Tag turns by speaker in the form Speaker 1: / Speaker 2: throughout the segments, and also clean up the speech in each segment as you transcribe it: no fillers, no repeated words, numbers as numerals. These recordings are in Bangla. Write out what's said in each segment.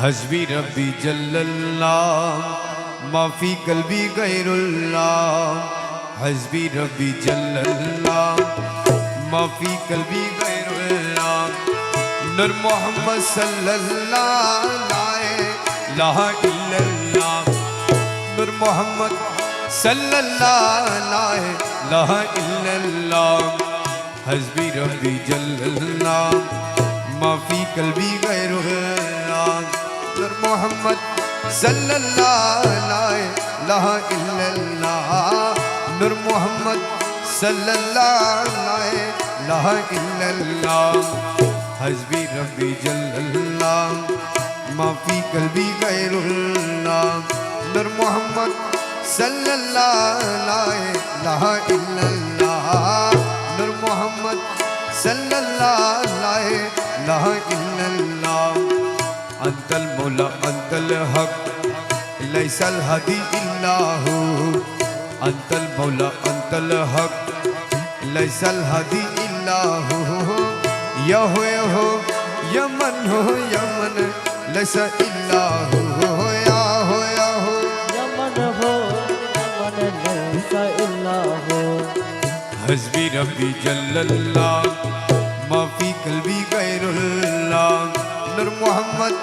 Speaker 1: हस्बी रब्बी जल्लल्लाह माफी कल्बी गैरुल्लाह। हस्बी रब्बी जल्लल्लाह माफी कल्बी गैरुल्लाह। नूर मोहम्मद सल्लल्लाहु ला इलाहा इल्लल्लाह। नूर मोहम्मद सल्लल्लाहु ला इलाहा इल्लल्लाह। हस्बी रब्बी जल्लल्लाह माफी कल्बी गैरुल्लाह। नूर मोहम्मद सल्लल्लाहु ला इलाहा इल्लल्लाह। नूर मोहम्मद सल्लल्लाहु ला इलाहा इल्लल्लाह। हस्बी रब्बी जल्लल्लाह माफी कल्बी गैरुल्लाह। नूर मोहम्मद सल्लल्लाहु ला इलाहा इल्लल्लाह। नूर मोहम्मद सल्लल्लाहु ला इलाहा इल्लल्लाह। अंतल मौला अंतल हक लैसल हदी इल्लाहु। अंतल मौला अंतल हक लैसल हदी इल्लाहु। यहो यहो यमन हो यमन लैसा इल्लाहु। याहो याहो
Speaker 2: यमन हो यमन लैसा इल्लाहु।
Speaker 1: हस्बी रब्बी जल्लल्लाह माफी कल्बी गैरुल्लाह। नूर मोहम्मद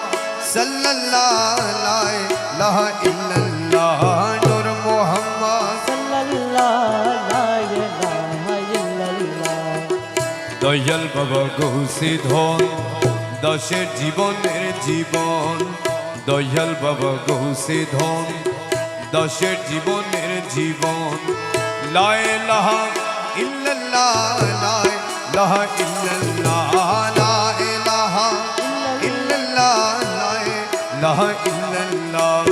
Speaker 1: सल्लल्लाहु ला इलाहा इल्लल्लाह। नूर मोहम्मद
Speaker 2: सल्लल्लाहु ला इलाहा इल्लल्लाह।
Speaker 1: दयाल बाबा गौसे धन দাসের জীবনের জীবন। দয়াল বাবা গৌসে ধন দাসের জীবনের জীবন। লা ইলাহা ইল্লাল্লাহ লা ইলাহা ইল্লাল্লাহ লা ইলাহা ইল্লাল্লাহ লা ইলাহা ইল্লাল্লাহ।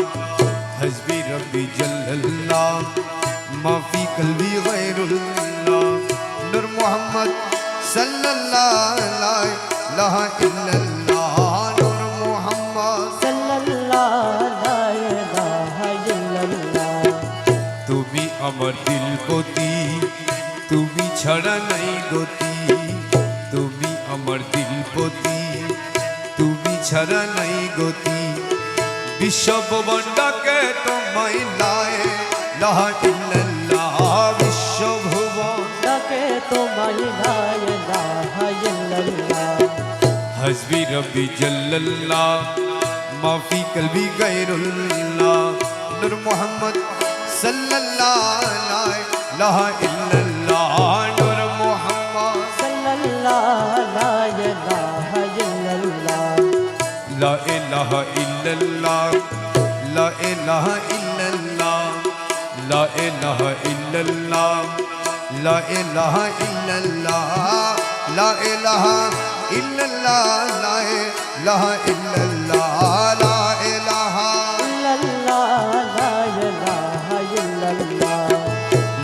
Speaker 1: হস্বি রব্বি জাল্লাল্লাহ মাফি কলবি গায়রুল্লাহ। নূর মোহাম্মদ सल्लल्लाहु ला इलाहा इल्लल्लाह। नूर मोहम्मद
Speaker 2: सल्लल्लाहु ला इलाहा इल्लल्लाह।
Speaker 1: তুমি আমার দিলপতি তুমি ছাড়া নাই গতি। তুমি আমার দিলপতি তুমি ছাড়া নাই গতি। বিশ্বভুবনটাকে তোমায় লা ইলাহা ইল্লাল্লাহ। বিশ্বভুবন
Speaker 2: ডাকে তোমায় লা ইলাহা ইল্লাল্লাহ।
Speaker 1: हस्बी रब्बी जल्लल्लाह माफी कल्बी गैरुल्लाह। नूर मोहम्मद सल्लल्लाहु ला इलाहा इल्लल्लाह। नूर मोहम्मद
Speaker 2: सल्लल्लाहु ला इलाहा इल्लल्लाह।
Speaker 1: ला इलाहा इल्लल्लाह ला इलाहा इल्लल्लाह ला इलाहा इल्लल्लाह ला इलाहा इल्लल्लाह ला इलाहा इल्लल्लाह ला इलाहा इल्लल्लाह ला इलाहा
Speaker 2: इल्लल्लाह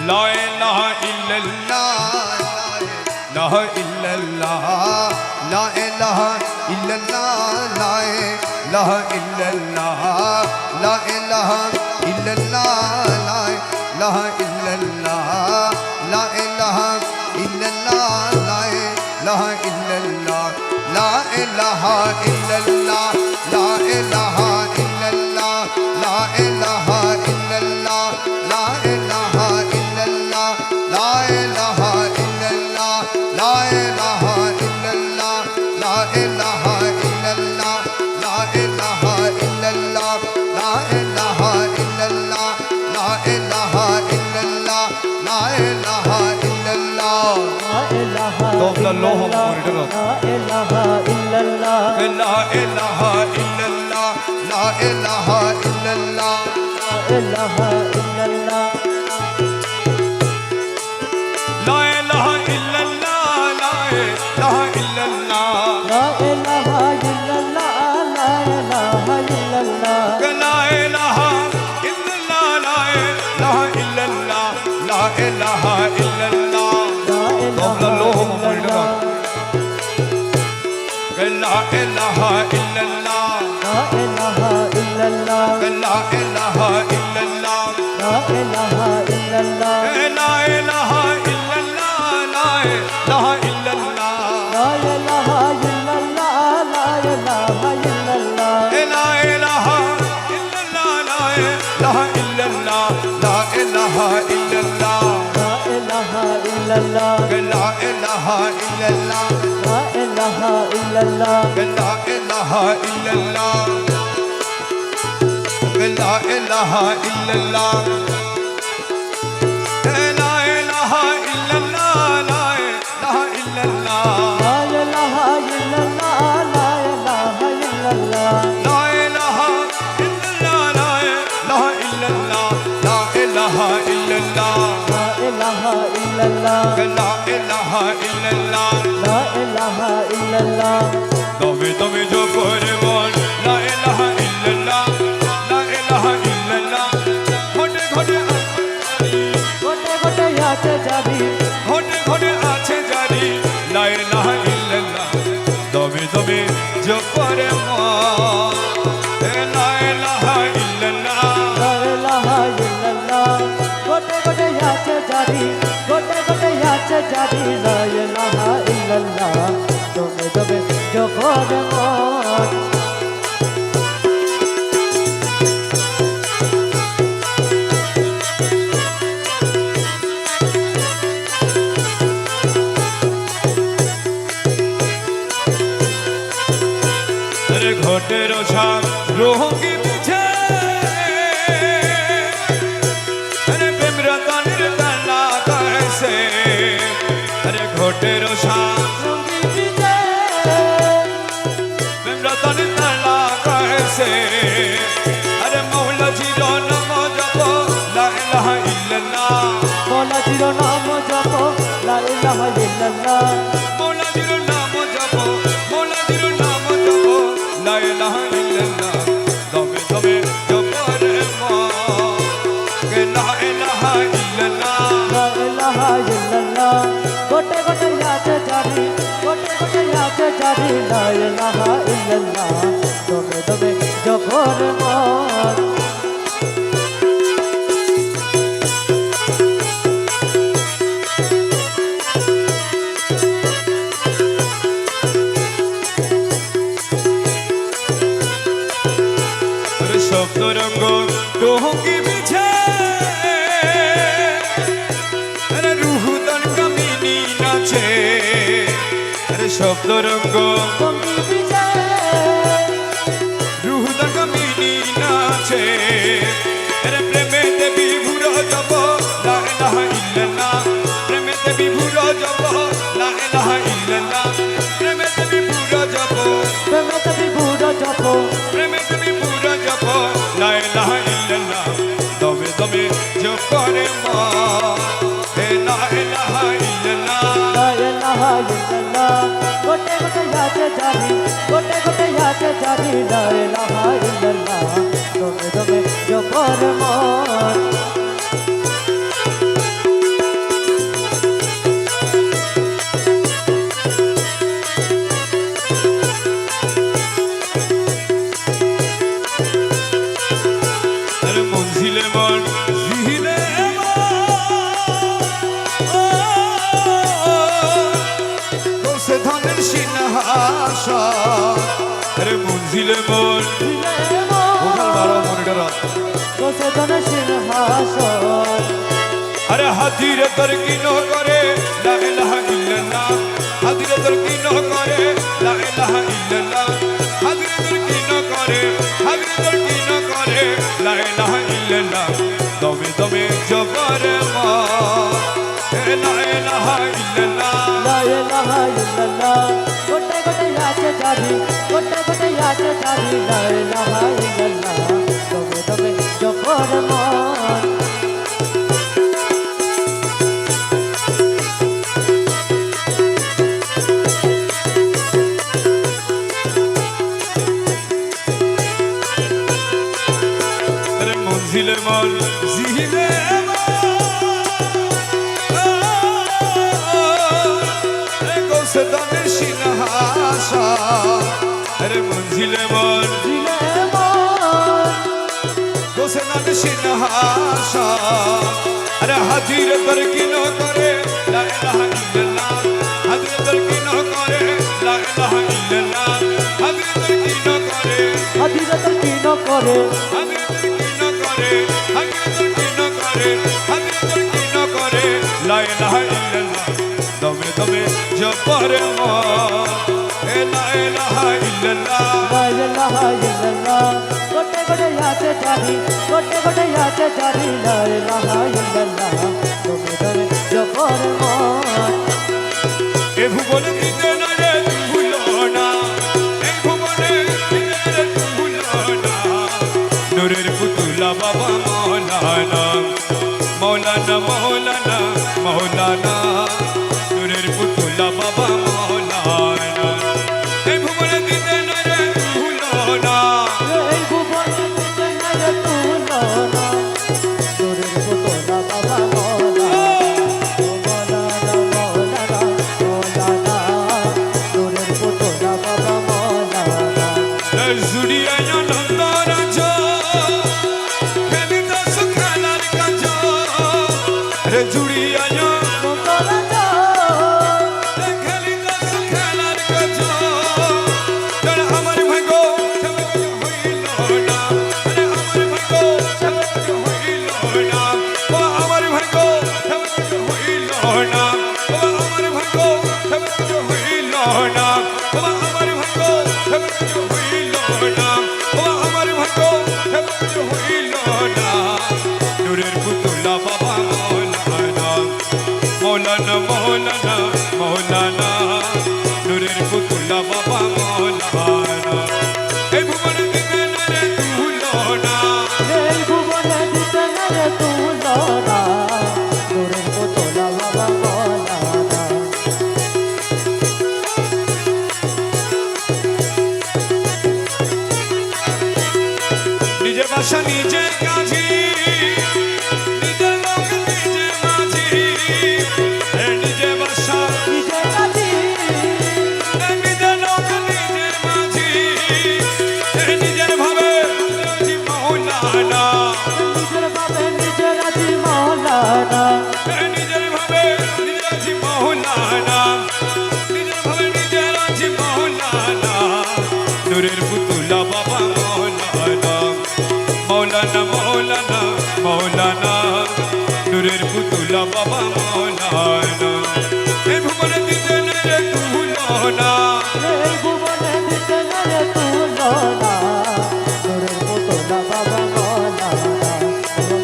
Speaker 2: ला इलाहा इल्लल्लाह।
Speaker 1: ला इलाहा इल्लल्लाह ला इलाहा इल्लल्लाह ला इलाहा इल्लल्लाह ला इलाहा इल्लल्लाह ला इलाहा इल्लल्लाह ला इलाहा इल्लल्लाह ला इलाहा इल्लल्लाह ला इलाहा इल्लल्लाह ला इलाहा इल्लल्लाह ला इलाहा इल्लल्लाह ला इलाहा इल्लल्लाह ला इलाहा इल्लल्लाह ला इलाहा इल्लल्लाह ला इलाहा इल्लल्लाह ला इलाहा इल्लल्लाह ला इलाहा इल्लल्लाह ला इलाहा इल्लल्लाह ला इलाहा इल्लल्लाह ला इलाहा इल्लल्लाह।
Speaker 2: ला इलाहा
Speaker 1: Dobla Loho Murder.
Speaker 2: ला इलाहा इल्लल्लाह।
Speaker 1: لا إله إلا الله لا إله إلا الله
Speaker 2: لا इलाहा इल्लल्लाह।
Speaker 1: لا إله إلا الله لا إله إلا الله
Speaker 2: لا इलाहा इल्लल्लाह। ला इलाहा इल्लल्लाह।
Speaker 1: لا إله إلا الله لا إله إلا الله لا إله إلا الله Dobla Loho Murder. لا إله إلا الله
Speaker 2: لا इलाहा इल्लल्लाह।
Speaker 1: لا إله إلا الله
Speaker 2: لا इलाहा इल्लल्लाह।
Speaker 1: لا إله إلا الله لا إله إلا الله
Speaker 2: لا इलाहा इल्लल्लाह। لا इलाहा इल्लल्लाह।
Speaker 1: لا
Speaker 2: illallah,
Speaker 1: لا إله إلا الله
Speaker 2: la ilaha illallah,
Speaker 1: لا إله إلا الله لا إله إلا الله لا إله إلا الله لا إله إلا الله
Speaker 2: la ilaha illallah, la ilaha illallah,
Speaker 1: لا إله إلا الله لا إله إلا الله لا إله إلا الله
Speaker 2: la ilaha illallah,
Speaker 1: لا إله إلا الله
Speaker 2: la ilaha illallah,
Speaker 1: তবে তবে জপরে বল লা ইলাহা ইল্লাল্লাহ লা ইলাহা ইল্লাল্লাহ ঘটে ঘটে
Speaker 2: গোটে গোটে আছে জারি,
Speaker 1: ঘটে ঘটে আছে জারি লা ইলাহা ইল্লাল্লাহ তবে তবে জপরে বল লা ইলাহা ইল্লাল্লাহ
Speaker 2: la ilaha illallah, গোটে গোটে আছে জারি, গোটে গোটে আছে জারি, la ilaha illallah, তুমি তবে যখন মন
Speaker 1: अरे घोटे रोशा रोहोगी पीछे अरे बिमरता निर्दला कैसे अरे घोटे रोशा
Speaker 2: সঙ্গী বিজে
Speaker 1: बिमरता निर्दला कैसे अरे मौला जी रो नमो जपो ला इलाहा इल्लल्लाह
Speaker 2: মৌলা জির নাম জপ, লা ইলাহা ইল্লাল্লাহ,
Speaker 1: मौला जी रो नाम जपो मौला जी रो नाम जपो ला इलाहा इल्लल्लाह दमे दमे जपो रे मो के ला इलाहा इल्लल्लाह
Speaker 2: la ilaha illallah, গোটে গোটে আছে জারি, গোটে গোটে আছে জারি, la ilaha illallah, তুমি তবে যখন মন
Speaker 1: अरे शब्द रंग डोंगी बिछे अरे रूह तन कमीनी नाचे अरे शब्द रंग
Speaker 2: সঙ্গী বিজে
Speaker 1: रूह तन कमीनी नाचे अरे प्रेमे देवी भूरो जपो ला इलाहा इल्लल्लाह प्रेमे देवी भूरो जपो ला इलाहा इल्लल्लाह प्रेमे देवी भूरो जपो
Speaker 2: প্রেমে তবি বুড়ো জপ,
Speaker 1: प्रेमे देवी भूरो जपो ला इलाहा इल्लल्लाह दमे दमे जपो रे मां ला इलाहा इल्लल्लाह
Speaker 2: la ilaha illallah, গোটে গোটে আছে জারি, গোটে গোটে আছে জারি, la ilaha illallah, তুমি তবে যখন মন
Speaker 1: अरे मंजिले मन जिहिले से धনের সিনহাসা अरे मंजिले मन ওখানে বারো মনিটর
Speaker 2: বসে জন সিংহাসন
Speaker 1: अरे हाथीरे तरकीनो करे ला इलाहा इल्लल्लाह हाथीरे तरकीनो करे ला इलाहा इल्लल्लाह हाथीरे तरकीनो करे हाथीरे तरकीनो करे ला इलाहा इल्लल्लाह दमे दमे जबरे मा ला इलाहा इल्लल्लाह
Speaker 2: লা ইলাহা ইল্লাল্লাহ, গোটে গোটে আছে জারি, গোটে গোটে আছে জারি, লা ইলাহা ইল্লাল্লাহ, তবে তবে যখন মন
Speaker 1: अरे मंजिले मन जिहिले से धনের সিনহাসা अरे मंजिले मन
Speaker 2: দিলে মন
Speaker 1: से धনের সিনহাসা अरे हाथीरे तरकीनो करे ला इलाहा इल्लल्लाह हाथीरे तरकीनो करे ला इलाहा इल्लल्लाह हाथीरे तरकीनो करे
Speaker 2: হাদিরা তো কিনো করে
Speaker 1: हाथीरे तरकीनो करे हाथीरे तरकीनो करे हाथीरे तरकीनो करे ला इलाहा इल्लल्लाह তবে জপরে লা ইলাহা ইল্লাল্লাহ
Speaker 2: লা ইলাহা ইল্লাল্লাহ গোটে গোটে আছে জারি গোটে গোটে আছে জারি লা ইলাহা ইল্লাল্লাহ তুমি তুমি জপর মন
Speaker 1: এ ভুবনে দিতে না রে ভুলো না এই ভুবনে দিতে রে ভুলো না নূরের পুতুলা বাবা মৌলানা মৌলানা মৌলানা মৌলানা নূরের পুতুলা বাবা মৌলানা এই ভুবনে দিতে না রে ভুলো না
Speaker 2: এই ভুবনে দিতে না রে ভুলো না নূরের পুতুলা বাবা মৌলানা মৌলানা মৌলানা নূরের পুতুলা বাবা মৌলানা
Speaker 1: জুড়িয়া নন্দ রাজ খেলিত সুখালার কাজ রে জুড়িয়া
Speaker 2: মৌলানা
Speaker 1: খেলিত সুখালার কাজ তোর আমার ভাগ্য হইল না আরে আমার ভাগ্য হইল না ও আমার ভাগ্য হইল না ও আমার ভাগ্য হইল না ও আমার ভাগ্য হইল না ও আমার ভাগ্য হইল না নূরের পুতুলা বাবা মৌলানা মৌলানা মৌলানা মৌলানা নূরের পুতুলা বাবা মৌলানা এই ভুবনে দিতে না রে ভুলো না
Speaker 2: এই ভুবনে দিতে না রে ভুলো না নূরের পুতুলা বাবা মৌলানা
Speaker 1: নিজে বাসা নিজে কাজী নিজের লোক নিজে মাঝি নিজে বাসা
Speaker 2: নিজে কাজী
Speaker 1: নিজের লোক নিজে মাঝি নিজের ভাবে মৌলানা
Speaker 2: নিজের ভাবে নিজের আজি মৌলানা
Speaker 1: নিজের ভাবে নিজের মৌলানা নিজের ভাবে নিজের আজি মৌলানা নূরের পুতুলা বাবা মৌলানা মৌলানা মৌলানা মৌলানা নূরের পুতুলা বাবা মৌলানা এই ভুবনে দিতে না রে ভুলো না
Speaker 2: এই ভুবনে দিতে না রে ভুলো না নূরের পুতুলা বাবা মৌলানা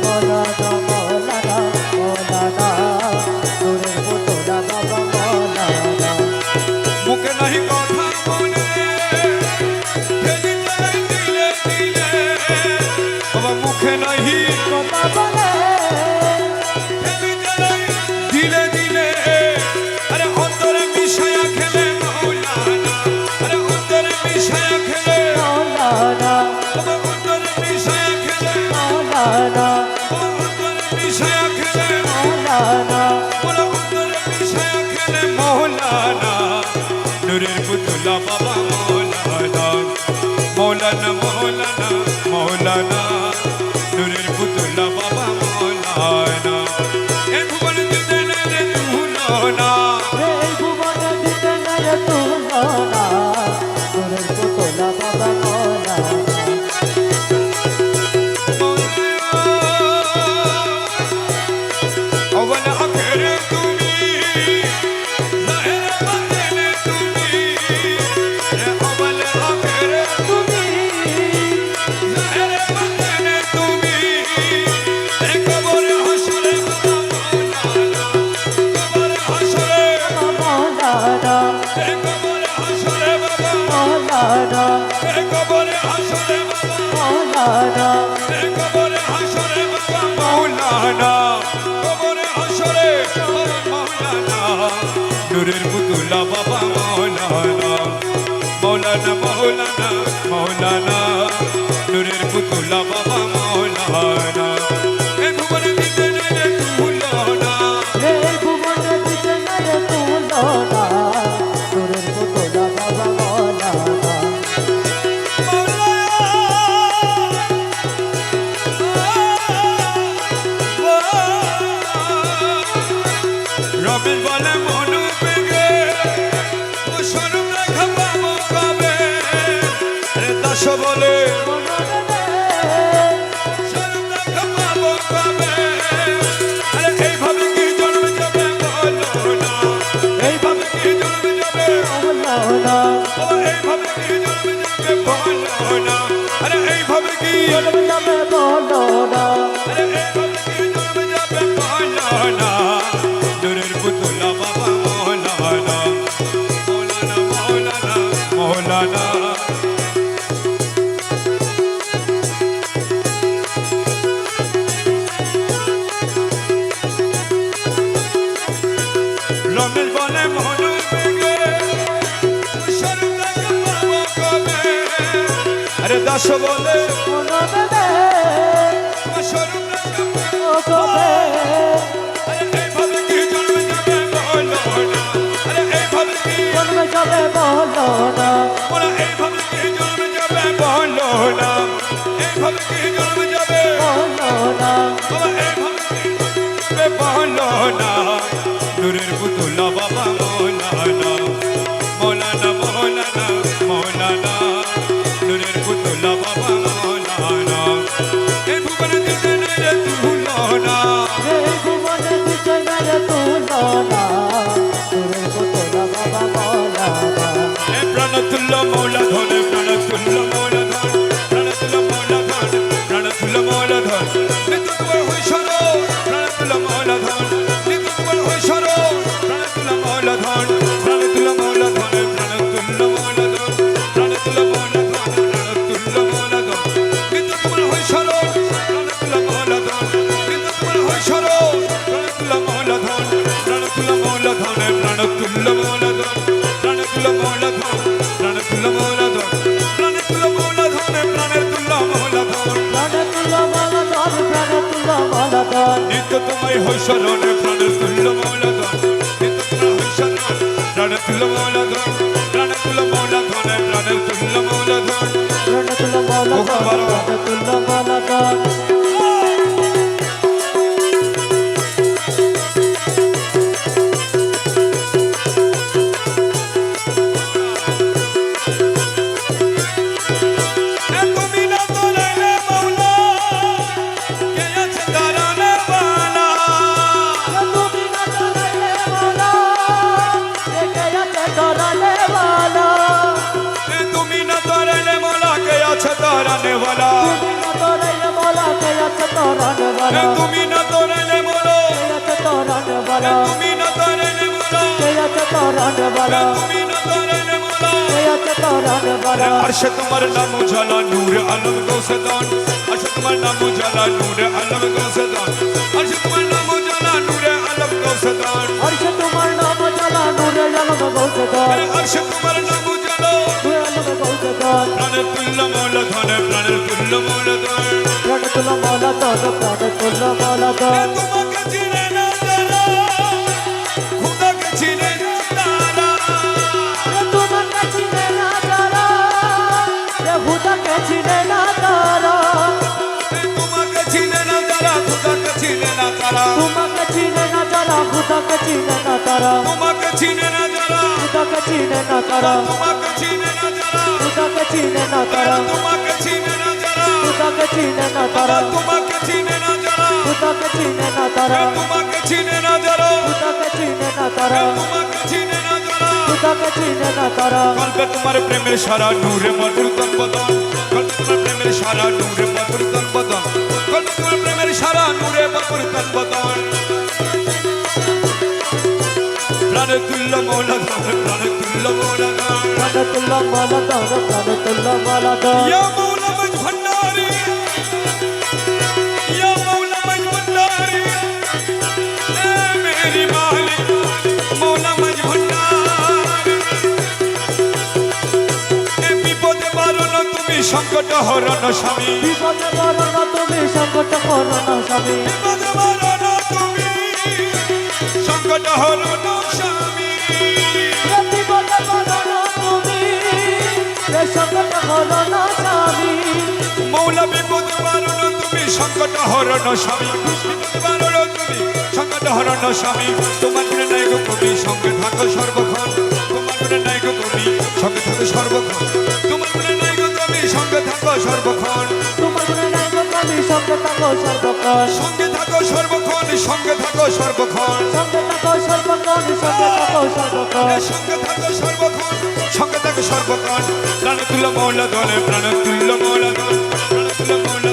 Speaker 2: মৌলানা মৌলানা মৌলানা নূরের পুতুলা বাবা মৌলানা
Speaker 1: মুখে নাহি কথা বলে ফেলি তাই দিলে দিলে বাবা মুখে নাহি
Speaker 2: কথা বলে
Speaker 1: ফেলি তাই দিলে দিলে আরে অন্তরে মিশায়া খেলে মৌলানা আরে অন্তরে মিশায়া খেলে
Speaker 2: মৌলানা
Speaker 1: বাবা অন্তরে মিশায়া খেলে
Speaker 2: মৌলানা
Speaker 1: বাবা অন্তরে মিশায়া খেলে
Speaker 2: মৌলানা
Speaker 1: বলো অন্তরে মিশায়া খেলে মৌলানা নূরের পুতুলা বাবা মৌলানা মৌলানা মৌলানা মৌলানা নূরের পুতুলা বাবা মৌলানা এই ভুবনে দিতে না রে ভুলো না
Speaker 2: এই ভুবনে দিতে না রে ভুলো না নূরের পুতুলা বাবা মৌলানা
Speaker 1: अव्वल आखिर তুমি ज़ाहिर बातिन তুমি अव्वल आखिर
Speaker 2: তুমি
Speaker 1: ज़ाहिर बातिन তুমি कब्र हश्र मौलाना कब्र हश्र
Speaker 2: মৌলানা
Speaker 1: कब्र हश्र बाबा
Speaker 2: মৌলানা
Speaker 1: कब्र हश्र बाबा
Speaker 2: মৌলানা
Speaker 1: कब्र हश्र बाबा मौलाना कब्र हश्र मौलाना नूरेर पुतुला बाबा मौलाना मौलाना मौलाना मौलाना नूरेर पुतुला बाबा मौलाना ए भुवन दिते ना रे भुलो ना
Speaker 2: এই ভুবনে দিতে না রে ভুলো না নূরের পুতুলা বাবা মৌলানা
Speaker 1: রবিন বলে মনু পেগে ও সরু দেখা পাবো কবে রে দাস বলে
Speaker 2: মনরে
Speaker 1: সরু দেখা
Speaker 2: জন্মে যাবে বলো না
Speaker 1: আরে এইভাবে কি জন্মে যাবে বলো না নূরের পুতুল বাবা মৌলানা মৌলানা মৌলানা মৌলানা রমেশ বলে মনের বেগে স্বরূপ দেখে পাবো কবে আরে দাস বলে
Speaker 2: মনো দেবে
Speaker 1: স্বরূপ দেখে পাবো
Speaker 2: ও কবে
Speaker 1: আরে এইভাবে কি জন্মে যাবে বলো না আরে এইভাবে কি
Speaker 2: জন্মে যাবে বলো না
Speaker 1: ওরা এইভাবে কি জন্মে যাবে বলো না এইভাবে কি জন্মে যাবে
Speaker 2: বলো না
Speaker 1: বাবা এইভাবে কি জন্মে বলো না নূরের পুতুল বাবা মৌলানা মৌলানা মৌলানা মৌলানা নূরের পুতুল বাবা মৌলানা এই ভুবনে দিতে রে তুলনা
Speaker 2: এই জীবনে দিতে মেরে তুলো না তোরে কতলা বাবা বলা
Speaker 1: এ প্রাণতুল্য মৌলাধন প্রাণতুল্য মৌলাধন প্রাণতুল্য মৌলাধন প্রাণতুল্য মৌলাধন নিত্য তোমার হই সরো প্রাণতুল্য মৌলাধন নিত্য তোমার হই সরো প্রাণতুল্য মৌলাধন প্রাণতুল্য মৌলাধন প্রাণতুল্য মৌলাধন প্রাণতুল্য মৌলাধন প্রাণতুল্য মৌলাধন নিত্য তোমার হই সরো প্রাণতুল্য মৌলাধন নিত্য তোমার হই সরো প্রাণতুল্য মৌলাধন প্রাণতুল্য মৌলাধন প্রাণতুল্য মৌলাধন প্রাণতুল্য মৌলাধন প্রাণতুল্য মৌলাধন প্রাণতুল্য মৌলাধন প্রাণের তুল্য মৌলাধন
Speaker 2: প্রাণে তুলো বলা ধর প্রাণে তুলো বলা ধর
Speaker 1: নিত্য তোমায় হৈসরণ প্রাণের তুল্য মৌলাধন নিত্য তোমার হৈসরণ প্রাণের তুল্য মৌলাধন প্রাণের তুল্য মৌলাধন প্রাণের তুল্য মৌলাধন
Speaker 2: প্রাণে তুলো বলা ধর প্রাণে তুলো বলা ধর
Speaker 1: তুমি না তোলাইলে মৌলা কে আছে দাঁড়ানে বালা
Speaker 2: তুমি না ধরাইলে বলা কে আছে ধরালে বলা
Speaker 1: তুমি না তোলাইলে মৌলা কে আছে দাঁড়ানে বালা
Speaker 2: তুমি না ধরাইলে বলা কে আছে ধরালে বলা
Speaker 1: তুমি না তোলাইলে মৌলা
Speaker 2: কে আছে ধরালে বলা
Speaker 1: তুমি না তোলাইলে মৌলা
Speaker 2: কে আছে ধরালে বলা
Speaker 1: তুমি না তোলাইলে মৌলা
Speaker 2: কে আছে ধরালে বলা
Speaker 1: अर्श तुम्हार नाम उजाला नूर आलम गौसदान अर्श तुम्हार नाम उजाला नूर आलम गौसदान अर्श तुम्हार नाम उजाला नूर आलम गौसदान
Speaker 2: अर्श तुम्हार नाम चला नूरे आलम गौसदान
Speaker 1: अर्श तुम्हार नाम उजाला
Speaker 2: नूरे आलम गौसदान
Speaker 1: प्राण तुल्य मौला धन प्राण तुल्य मौला धन
Speaker 2: प्राण तुला मौला धन प्राण तुला मौला धन
Speaker 1: तुम्हाके जीने ना जरा खुदा के जीने ना तारा
Speaker 2: तुम्हाके चिने ना तारा रे खुदा के चिने ना तारा
Speaker 1: तुम्हाके जीने ना जरा खुदा के जीने ना तारा
Speaker 2: तुम्हाके चिने ना तारा खुदा के चिने ना तारा
Speaker 1: तुम्हाके जीने ना जरा
Speaker 2: खुदा के चिने ना तारा
Speaker 1: तुम्हाके जीने ना जरा
Speaker 2: खुदा के चिने ना तारा
Speaker 1: तुम्हाके जीने ना जरा
Speaker 2: खुदा के चिने ना तारा
Speaker 1: তোমাকে চিনে না যারা
Speaker 2: खुदा के चिने ना तारा
Speaker 1: তোমাকে চিনে না যারা
Speaker 2: खुदा के चिने ना तारा
Speaker 1: তোমাকে চিনে না যারা
Speaker 2: खुदा के चिने ना तारा
Speaker 1: কল্পে তোমার প্রেমের সারা নূরে মধুর তন বদন কল্পে তোমার প্রেমের সারা নূরে মধুর তন বদন কল্পে তোমার প্রেমের সারা নূরে মধুর তন বদন প্রাণে তুল্য মৌলা ধন প্রাণে তুল্য মৌলা ধন
Speaker 2: प्राण तुला मौला धन प्राण तुला मौला धन
Speaker 1: या मौला मज भंडारी या मौला मज भंडारी ए मेरी मालिक मौला मज भंडारी ए विपदे बारण তুমি সংকট হরণ স্বামী
Speaker 2: বিপদে বরণ তুমি সংকট করণ স্বামী
Speaker 1: বিপদে বাରଣ তুমি সংকট হরণ স্বামী
Speaker 2: বিপদে বরণ তুমি রে সংকট করণ স্বামী
Speaker 1: মৌলা বিপদে বাରଣ তুমি সংকট হরণ স্বামী বিপদে বাରଣ তুমি সংকট হরণ স্বামী তোমার গুণে নাই গো কবি সঙ্গে থাকো সর্বক্ষণ তোমার গুণে নাই গো কবি সঙ্গে থাকো সর্বক্ষণ তোমার গুণে নাই গো কবি সঙ্গে থাকো সর্বক্ষণ
Speaker 2: তোমার গুণে নাই গো কবি সঙ্গে থাকো সর্বক্ষণ
Speaker 1: সঙ্গে থাকো সর্বক্ষণ সঙ্গে থাকো সর্বক্ষণ
Speaker 2: সঙ্গে থাকো সর্বক্ষণ সঙ্গে থাকো সর্বক্ষণ
Speaker 1: সঙ্গে থাকো সর্বক্ষণ সঙ্গে থাকো সর্বক্ষণ প্রাণ তুল্য মৌলা দলে প্রাণ তুল্য মৌলা দল প্রাণ তুল্য মৌলা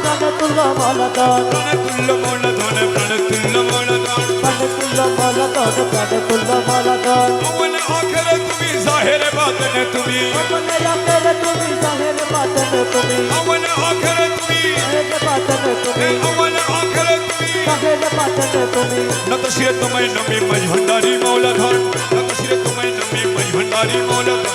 Speaker 2: প্রাণে তুল্য মৌলাধন
Speaker 1: প্রাণে তুল্য মৌলাধন প্রাণে তুল্য মৌলাধন
Speaker 2: প্রাণে তুল্য মৌলাধন প্রাণে তুল্য মৌলাধন
Speaker 1: অবলে আখেরে তুমি জাহেরে বাতনে তুমি
Speaker 2: अपने आखिर তুমি জাহের বাতনে তুমি
Speaker 1: অবলে আখেরে তুমি
Speaker 2: জাহের বাতনে তুমি
Speaker 1: অবলে আখেরে তুমি
Speaker 2: জাহের বাতনে তুমি
Speaker 1: নত শিরে তোমায় নবী মজ ভণ্ডারি মৌলাধন নত শিরে তোমায় নবী মজ ভণ্ডারি মৌলাধন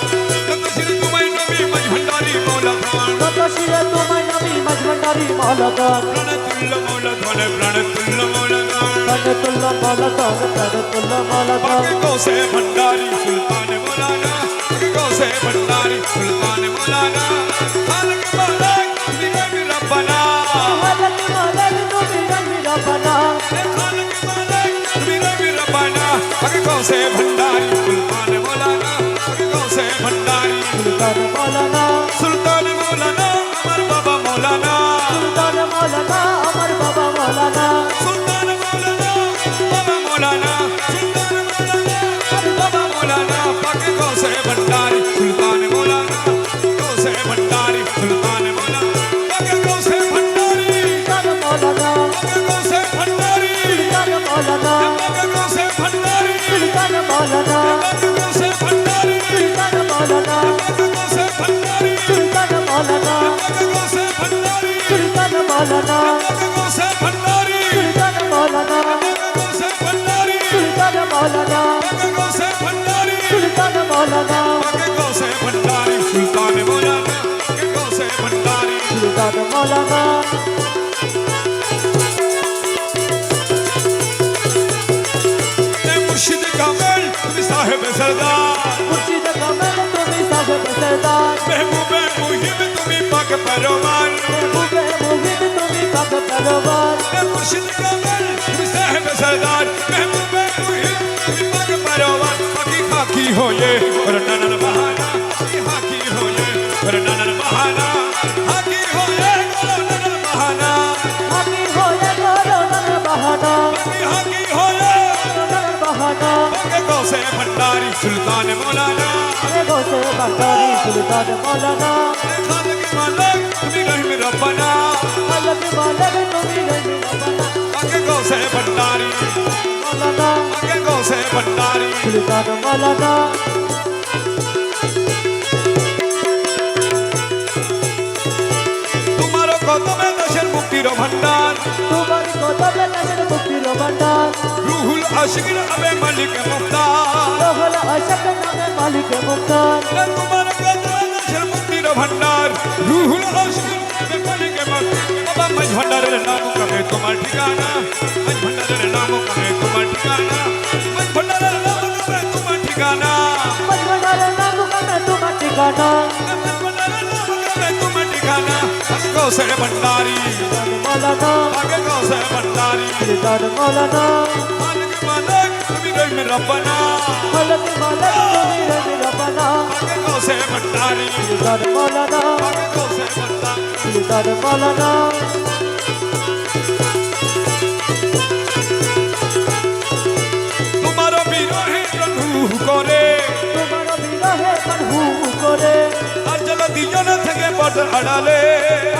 Speaker 1: নত শিরে তোমায় নবী মজ ভণ্ডারি মৌলাধন
Speaker 2: কত শিরে তোমায় নবী মজভণ্ডারি মৌলাধন
Speaker 1: প্রাণে তুল্য মৌলাধন প্রাণে তুল্য মৌলাধন
Speaker 2: প্রাণে তুল্য মৌলাধন প্রাণে তুল্য মৌলাধন
Speaker 1: पाके गौसे भंडारी सुल्तान मौलाना पाके गौसे भंडारी सुल्तान मौलाना खालक मालिक तुम्हें भी रब्बना
Speaker 2: हालत मालक তুমি রবি রব্বানা
Speaker 1: खालक मालिक तुम्हें भी रब्बना पाके गौसे भंडारी सुल्तान मौलाना पाके गौसे भंडारी
Speaker 2: সুলতান মৌলানা
Speaker 1: सुल्तान मौलाना अमर बाबा मौलाना
Speaker 2: সুলতান মৌলানা আমার বাবা মৌলানা
Speaker 1: सुल्तान मौलाना बाबा मौलाना सुल्तान मौलाना बाबा मौलाना पाके गौसे भंडारी सुल्तान मौलाना गौसे भंडारी सुल्तान मौलाना पाके गौसे भंडारी
Speaker 2: সুলতান মৌলানা
Speaker 1: पाके गौसे भंडारी
Speaker 2: সুলতান মৌলানা
Speaker 1: पाके गौसे भंडारी
Speaker 2: সুলতান মৌলানা
Speaker 1: पाके गौसे भंडारी
Speaker 2: সুলতান মৌলানা
Speaker 1: पाके गौसे भंडारी
Speaker 2: সুলতান মৌলানা
Speaker 1: पाके गौसे भंडारी
Speaker 2: সুলতান মৌলানা
Speaker 1: पाके गौसे भंडारी
Speaker 2: সুলতান মৌলানা
Speaker 1: पाके गौसे भंडारी
Speaker 2: সুলতান মৌলানা
Speaker 1: पाके गौसे भंडारी
Speaker 2: সুলতান মৌলানা
Speaker 1: पाके गौसे भंडारी सुल्तान मौलाना पाके गौसे भंडारी
Speaker 2: সুলতান মৌলানা
Speaker 1: ए मुर्शिद कामिल तुम साहिब सरदार
Speaker 2: মুর্শিদ কামেল তুমি সাহেব সরদার
Speaker 1: महबूबे मुहिब तुम पाक परवान
Speaker 2: মেহবুবে মুহিব তুমি পাক পরবার
Speaker 1: ए मुर्शिद कामिल तुम साहिब सरदार महबूबे मुहिब तुम पाक परवान हाकी हाकी हो ये और ननन बहाना हाकी हो ये और ननन बहाना हाकी हो ये और ननन बहाना
Speaker 2: আমি হয়ে গেল নর বাহানা
Speaker 1: हाकी हो ये
Speaker 2: নর বাহানা
Speaker 1: पाके गौसे भंडारी सुल्तान मौलाना
Speaker 2: রে গোসে বান্দারি সুলতান মৌলানা
Speaker 1: खालक मालिक तुम्हें रहीम रब्बना
Speaker 2: মালক মালক তুমি রবি রব্বানা
Speaker 1: आगे गौसे भंडारी
Speaker 2: মৌলানা
Speaker 1: आगे गौसे भंडारी
Speaker 2: সুলতান মৌলানা
Speaker 1: तुम्हारो कदमे दशर मुक्तिर भंडार
Speaker 2: তোমার কদমে তাদের মুক্তির ভান্ডার
Speaker 1: रूहुल आशिकिन अबे मलिक मुख्तार
Speaker 2: রহল আশক নামে মালিক মুক্তার
Speaker 1: तुम्हारो कदमे दशर मुक्तिर भंडार रूहुल आशिकिन अबे मलिक मुख्तार बाबा मज भंडार नाम कहे तुम्हार ठिकाना मज भंडार नाम कहे तुम्हार ठिकाना मज भंडार नाम कहे तुम्हार ठिकाना
Speaker 2: মজবনার নাম কামে তোমার ঠিকানা
Speaker 1: मज भंडार नाम कहे तुम्हार ठिकाना आगे गौसे भंडारी
Speaker 2: মৌলানা
Speaker 1: आगे गौसे भंडारी
Speaker 2: সুলতান মৌলানা
Speaker 1: मालिक मालिक तुम्हें रहीम रब्बना
Speaker 2: মালক মালক তুমি রবি রব্বানা
Speaker 1: आगे गौसे भंडारी
Speaker 2: সুলতান মৌলানা
Speaker 1: आगे गौसे भंडारी
Speaker 2: সুলতান মৌলানা
Speaker 1: तुम्हारो বিরহে প্রভু করে
Speaker 2: তোমার বিরহে কনহু করে
Speaker 1: আর জল দিজন থেকে বদর আড়ালে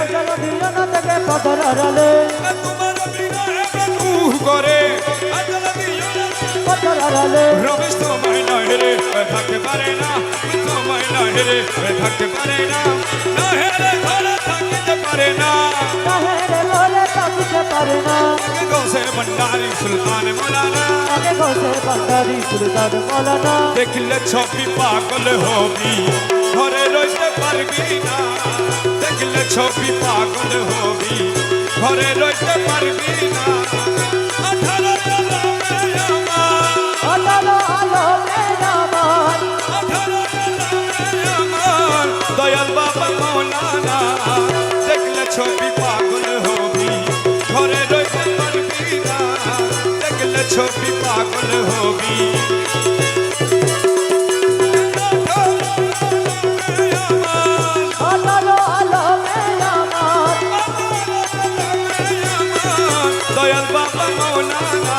Speaker 2: অজল দিয়ন থেকে পদর আড়ালে
Speaker 1: তোমারো বিরহে প্রভু করে আর জল দিজন
Speaker 2: পদর আড়ালে
Speaker 1: রমেশ তোমায় নয় রে থাকতে পারে না তোমায় নয় রে থাকতে পারে না না হেরে ঘরে থাকতে পারে না
Speaker 2: তাহেরে বলে তাকিতে পারে না
Speaker 1: আগে গৌসে ভন্ডারি সুলতান মৌলানা
Speaker 2: আগে বসে বান্দারি সুলতান মৌলানা
Speaker 1: দেখলে ছবি পাগল হবি ঘরে রইতে পারবি না দেখলে ছবি পাগল হবি ঘরে রইতে পারবি না 18
Speaker 2: আলো আলো মেরামান
Speaker 1: 18 আমার দয়াল বাবা মৌলানা দেখলে ছবি পাগল হবি ঘরে রইতে পারবি না দেখলে ছবি পাগল হবি
Speaker 2: আলো আলো মেরামান
Speaker 1: দয়াল বাবা মৌলানা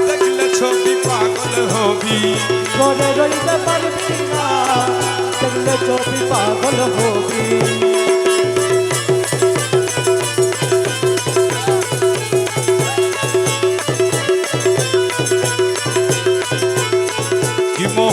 Speaker 1: দেখলে ছবি পাগল হবি
Speaker 2: ঘরে রইতে পারবি না দেখলে চোখি পাগল হবি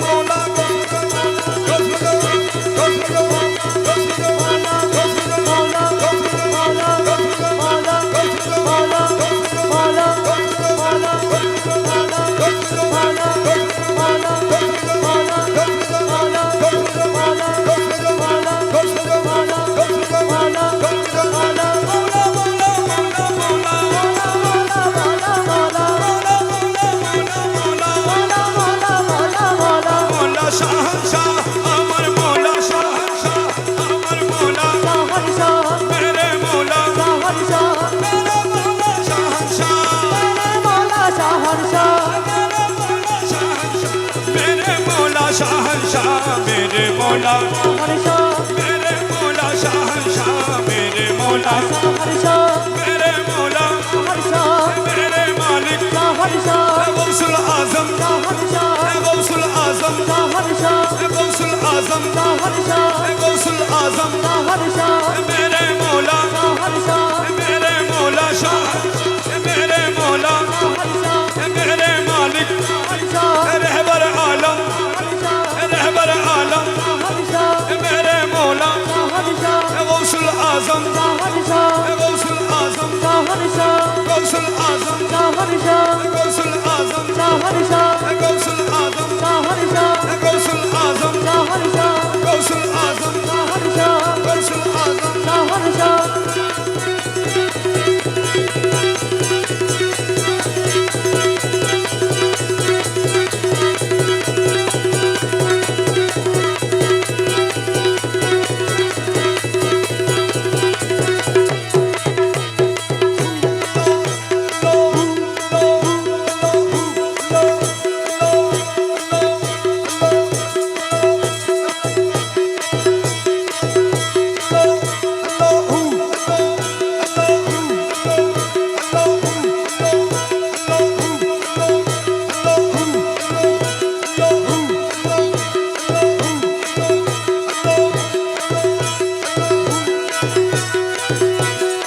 Speaker 1: Mawla मौला
Speaker 2: शहंशाह
Speaker 1: मेरे मौला शहंशाह मेरे मौला
Speaker 2: शहंशाह
Speaker 1: मेरे मौला
Speaker 2: शहंशाह
Speaker 1: मेरे मालिक
Speaker 2: शहंशाह
Speaker 1: गौसुल आजम
Speaker 2: शहंशाह
Speaker 1: गौसुल आजम
Speaker 2: शहंशाह
Speaker 1: गौसुल आजम
Speaker 2: शहंशाह
Speaker 1: गौसुल आजम
Speaker 2: शहंशाह
Speaker 1: मेरे मौला
Speaker 2: शहंशाह
Speaker 1: मेरे मौला शाह मेरे मौला मेरे मालिक रहबर आलम रहबर आलम मेरे मौला गौसुल आजम गौसुल आजम गौसुल आजम गौसुल आजम गौसुल आजम गौसुल आजम गौसुल आजम गौसुल आजम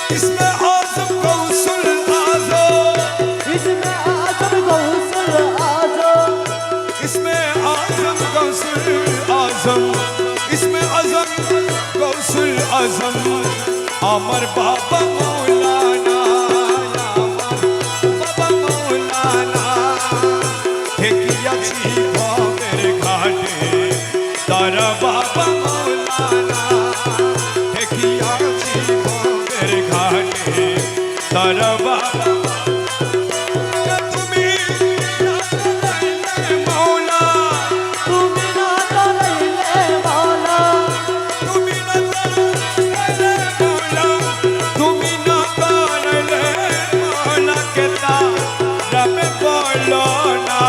Speaker 1: इसमें आजम गौसुल आजम
Speaker 2: इसमें आजम गौसुल आजम
Speaker 1: इसमें आजम गौसुल आजम इसमें आजम गौसुल आजम अमर बाबा मौलाना अमर बाबा मौलाना ठेकियाছি ভবের ঘাটে তারা বাবা মৌলানা ठेकियाছি ভবের ঘাটে তারা বাবা তুমি মৌলা
Speaker 2: তুমি না চলাইলে মাওলা
Speaker 1: তুমি না মৌলা তুমি না করলে মৌলা কে তারবে বলো না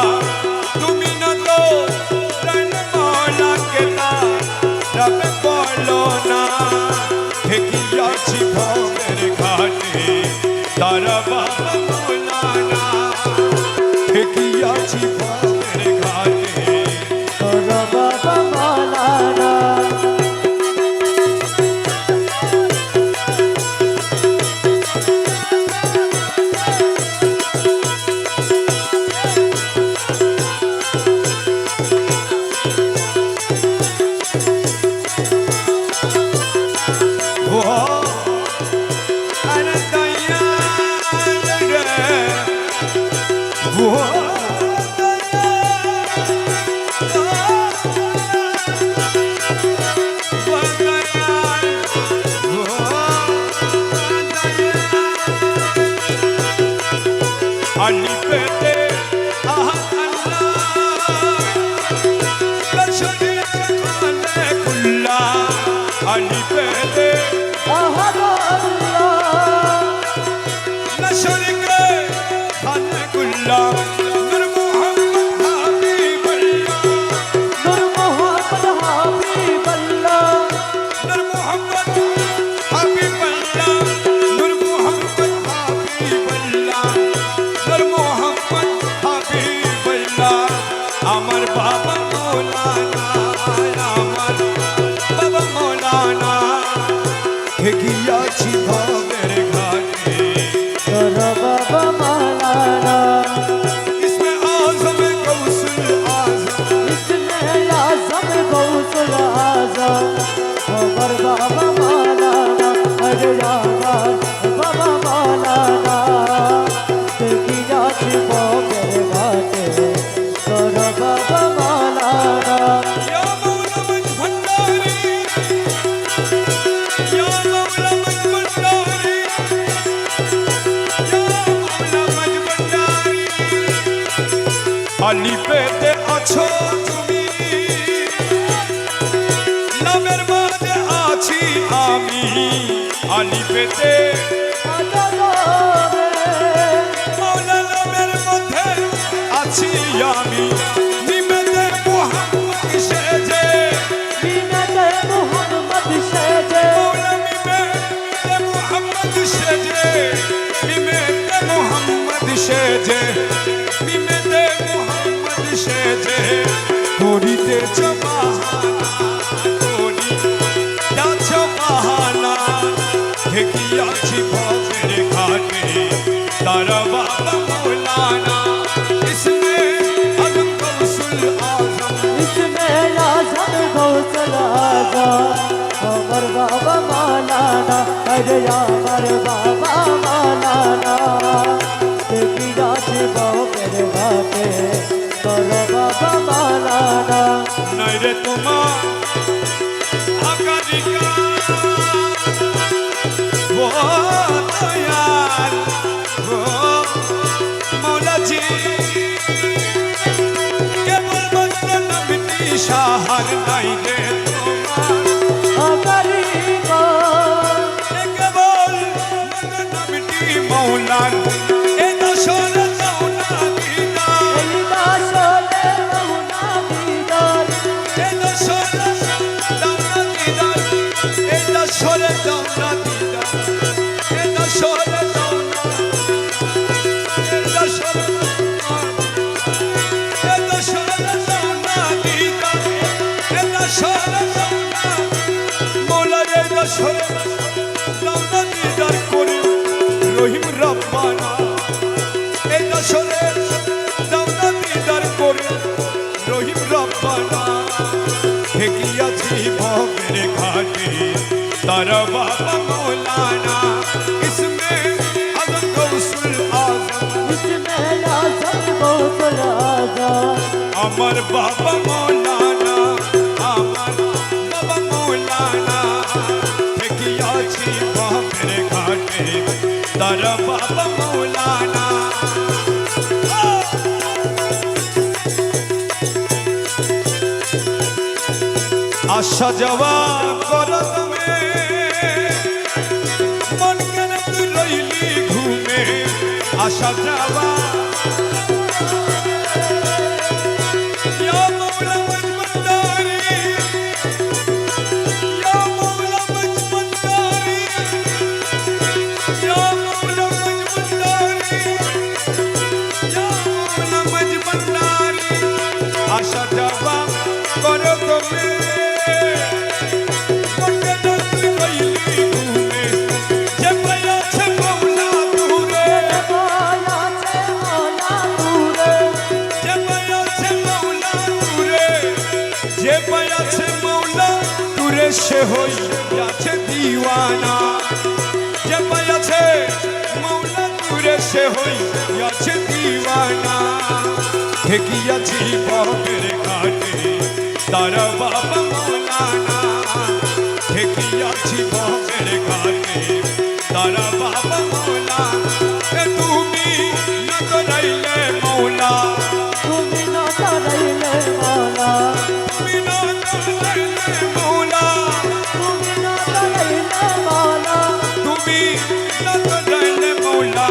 Speaker 1: তুমি না তো মৌলা কে তারবে বলো না ठेकियाছি ভবের ঘাটে তারা বাবা মৌলানা ठेकियाছি ভবের ঘাটে
Speaker 2: তোরা বাবা মাওলানা
Speaker 1: ओ अरे दयाल रे ओ अली पेटे आह अल्लाह लशने खाने कुल्ला अली पेटे
Speaker 2: আহাদ আল্লাহ
Speaker 1: लशने खाने कुल्ला नूर मोहम्मद हबीब अल्लाह
Speaker 2: নূর মোহাম্মদ হাবিব আল্লাহ
Speaker 1: नूर मोहम्मद हबीब अल्लाह नूर मोहम्मद हबीब अल्लाह नूर मोहम्मद हबीब अल्लाह अमर बाबा मौलाना अमर बाबा मौलाना ठेकियाছি ভবের ঘাটে
Speaker 2: তোরা বাবা মাওলানা
Speaker 1: इसमें आजम गौसुल आजम
Speaker 2: इसमें आजम गौसुल आजम अमर बाबा माওলানা अरे यार बाबा माওলানা देखी जाती भोगेर घाटे তোরা বাবা মাওলানা
Speaker 1: या मौला मज भंडारी या मौला मज भंडारी या मौला मज भंडारी अली पेते আছো তুমি নামের মাঝে আছি আমি আলি পেতে মৌলা নামের মধ্যে আছি আমি নিমেতে মুহাম্মদ সেজে করেছ বাহানা করি যাচ্ছ বাহানা ঠেকিয়াছি ভবের ঘাটে তারা বাবা মৌলানা ইসমে আজম গৌসুল আজম
Speaker 2: इसमें आजम गौसल आजम अमर बाबा मौलाना अरे अमर बाबा मौलाना देखी जाती बहु मेरे बाटे करो बाबा मौलाना
Speaker 1: নাই রে তোমার আকারিকা ও দয়াল ও মৌলাজি কেবল মাত্র নামটি সাহার নাই রে তোমার
Speaker 2: अगरीबो
Speaker 1: কেবল মাত্র নামটি মৌলার এ দশর দৌনা দিদা
Speaker 2: एलिदा शोले बहुना दीदार
Speaker 1: এ দশর দৌনা দিদা এ দশর দৌনা দিদা এ দশর দৌনা এ দশর এ দশর দৌনা দিদা এ দশর দৌনা মৌলার এ দশর দৌনা দিদার করে রহিম রব্বানা এ দশরে দৌনা দিদার করে রহিম রব্বানা ঠেকিয়াছি ভবের ঘাটে তারা বাবা মৌলানা ইসমে আজম গৌসুল আজম
Speaker 2: इसमें आजम गौसल आजम
Speaker 1: আমার বাবা মৌলানা আমার বাবা মৌলানা ঠেকিয়াছি ভবের ঘাটে তারা বাবা মৌলানা আশা যাওয়া করো তুমি মন কেন তুই রইলি ঘুমে আশা যাওয়া ইয়া মৌলা মজমন্দারি ইয়া মৌলা মজমন্দারি ইয়া মৌলা মজমন্দারি ইয়া মৌলা মজমন্দারি আশা যাওয়া করো তুমি সে হইয়াছে দিওয়ানা যে পাইয়াছে মৌলা তুরে সে হইয়াছে দিওয়ানা ঠেকিয়াছি ভবের ঘাটে তারা বাবা মৌলানা ঠেকিয়াছি ভবের ঘাটে তারা বাবা মৌলানা তুমি না করাইলে মৌলা
Speaker 2: তুমি না তারাইলে মালা
Speaker 1: তুমি না করাইলে মৌলা
Speaker 2: তুমি না তারাইলে মালা
Speaker 1: তুমি না করাইলে মৌলা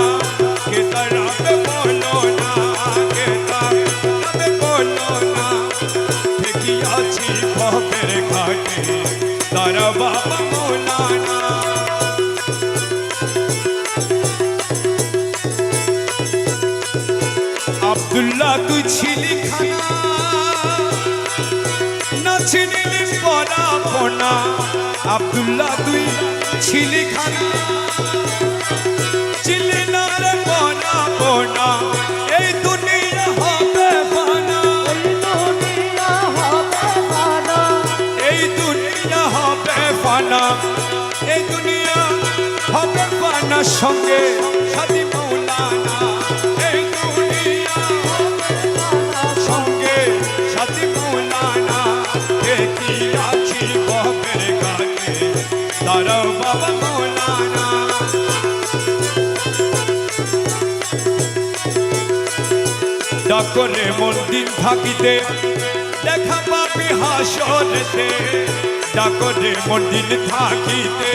Speaker 1: কে তারাবে বলো না কে তারাবে বলো না ঠেকিয়াছি ভবের ঘাটে তারা বাবা মৌলানা আব্দুল্লাহ তুই ছিলি খানা না ছিলি পরাপনা আব্দুল্লাহ তুই ছিলি খানা ছিলি না রে পরাপনা এই দুনিয়া হবে ফানা
Speaker 2: এই দুনিয়া হবে মালা
Speaker 1: এই দুনিয়া হবে ফানা এই দুনিয়া হবে ফানা সঙ্গে সাথী মৌলানা এই দুনিয়া সঙ্গে সাথী মৌলানা দেখিয়াছি ভবের ঘাটে তারা বাবা মৌলানা ডাকরে মন্দির থাকিতে দেখা পাবি হাসরেতে ডাকরে মন্দির থাকিতে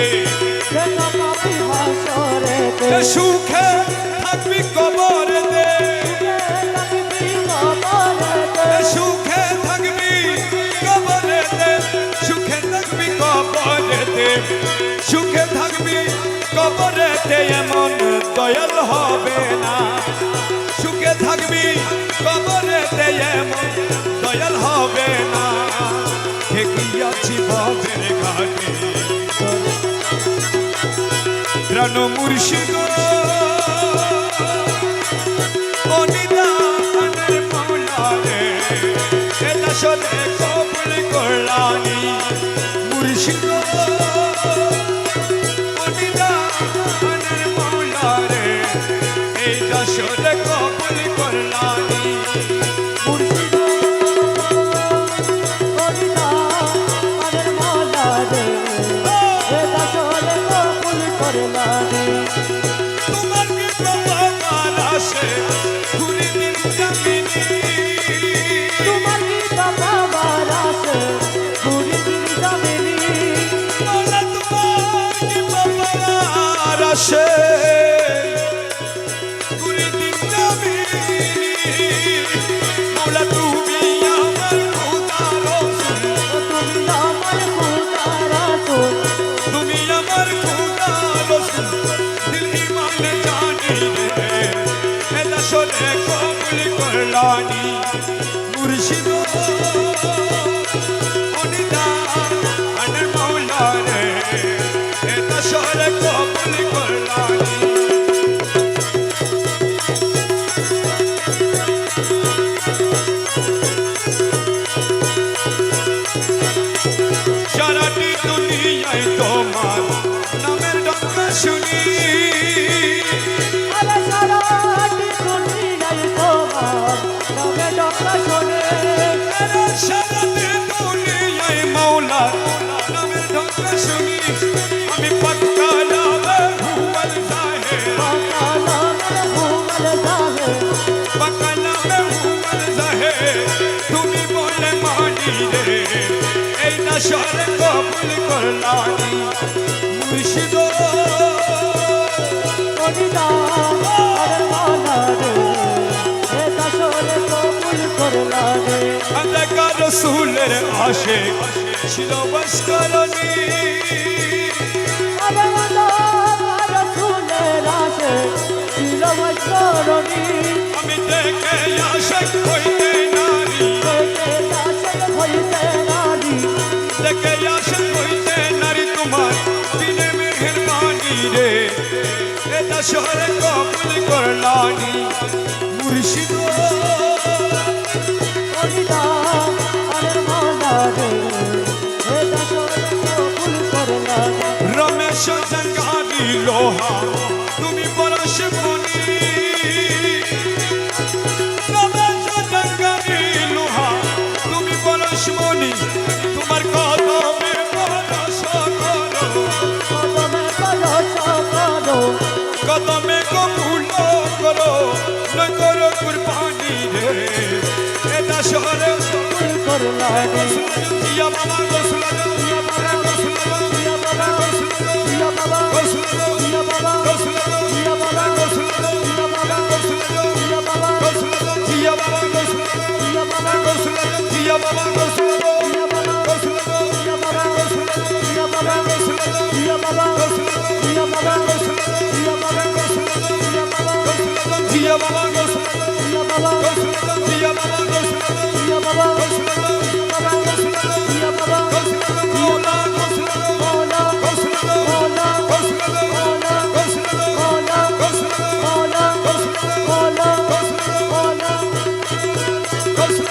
Speaker 2: দেখা পাবি হাসরেতে
Speaker 1: সুখে থাকবি কবরেতে
Speaker 2: থাকবি কবরেতে
Speaker 1: সুখে থাকবি কবরেতে সুখে থাকবি কবরেতে সুখে থাকবি কবরেতে এমন দয়াল হবে না সুখে থাকবি কবরেতে এমন দয়াল হবে না ঠেকিয়াছি ভবের ঘাটে প্রাণ মুর্শিদ অনিদানের মাওলা রে এ দাসরে কবুল করলানি মুর্শিদ অনিদানের মাওলা রে এই দাসরে কবুল করলানি
Speaker 2: মুর্শিদ অনিদানের মাওলা রে এ দাসরে কবুল করলানি
Speaker 1: তোমার কি বাবার আসে ঘুরে দিন জমিনে
Speaker 2: তোমার কি বাবা বারাসে ঘুরি দিন জমিনি
Speaker 1: মাওলা তোমার কি বাবার আসে ঘুরে দিন জমিনে মাওলা তুমি আমার খোদা রসুল
Speaker 2: তুমি আমার খোদা রাসূল
Speaker 1: তুমি আমার খোদা রসুল দিল ইমান জানি রে এ দাসরে কবুল করলানি মুর্শিদ অনিদানের মাওলা রে এ দাসরে কবুল করলানি সারাটি দুনিয়ায় তোমার নামের ডাকা শুনি
Speaker 2: আরে সারাটি দুনিয়ায় তোমার নামে ডাকা শোনে
Speaker 1: সারাটি দুনিয়ায় মাওলা নামের ডাকা শুনি আমি পাক্কা নামে হুয়াল জাহে
Speaker 2: পাকা নামে হুমাল জাহে
Speaker 1: পাক্কা নামে হুয়াল জাহে তুমি বলে মানি রে এই দাসরে কবুল করলানি মুর্শিদ
Speaker 2: অনিদানের মাওলা রে এ দাসরে কবুল করলানি
Speaker 1: আল্লাহ রসুলের আশিক ছিল বস করনি
Speaker 2: আরে আল্লাহ রাসূলের আশে ছিল মশরনি
Speaker 1: আমি দেখে আশিক হইতে নারী
Speaker 2: দেখে আশে হইতে নারী
Speaker 1: দেখে আশিক হইতে নারী তোমার দিনে মেহেরবানি রে এ দাসরে কবুল করলানি মুর্শিদ
Speaker 2: অনিদানের মাওলা রে এ দাসরে কবুল করলানি
Speaker 1: রমেশ জঙ্গারি লোহা তুমি পরশ মনি রমেশ জঙ্গারি লোহা তুমি পরশ মনি তোমার কদমে পরশ করো
Speaker 2: কদমে পরশ করো
Speaker 1: কদমে কবুল করো না করো কুরবানি রে এ দাসরে
Speaker 2: কবুল করলানি
Speaker 1: ইয়া বাবা রসুল ইয়া বাবা রসুল
Speaker 2: ইয়া বাবা ইয়া বাবা
Speaker 1: রসুল
Speaker 2: ইয়া বাবা
Speaker 1: রসুল
Speaker 2: ইয়া বাবা
Speaker 1: রসুল
Speaker 2: ইয়া বাবা
Speaker 1: রসুল
Speaker 2: ইয়া বাবা
Speaker 1: জিয়া বাবা রসুল
Speaker 2: ইয়া বাবা
Speaker 1: রসুল জিয়া বাবা রসুল
Speaker 2: ইয়া বাবা
Speaker 1: রসুল
Speaker 2: ইয়া বাবা
Speaker 1: রসুল
Speaker 2: ইয়া বাবা
Speaker 1: রসুল
Speaker 2: ইয়া বাবা
Speaker 1: রসুল
Speaker 2: ইয়া বাবা
Speaker 1: রসুল
Speaker 2: ইয়া বাবা
Speaker 1: রসুল
Speaker 2: ইয়া বাবা
Speaker 1: জিয়া বাবা রসুল
Speaker 2: ইয়া বাবা
Speaker 1: রসুল জিয়া বাবা রসুল
Speaker 2: ইয়া বাবা
Speaker 1: রসুল
Speaker 2: রসুল ইয়া বাবা
Speaker 1: রসুল মৌলা রসুল
Speaker 2: মওলা
Speaker 1: রসুল
Speaker 2: মওলা
Speaker 1: রসুল
Speaker 2: মওলা
Speaker 1: রসুল
Speaker 2: মওলা
Speaker 1: রসুল
Speaker 2: মওলা
Speaker 1: রসুল
Speaker 2: মওলা
Speaker 1: রসুল
Speaker 2: মওলা
Speaker 1: রসুল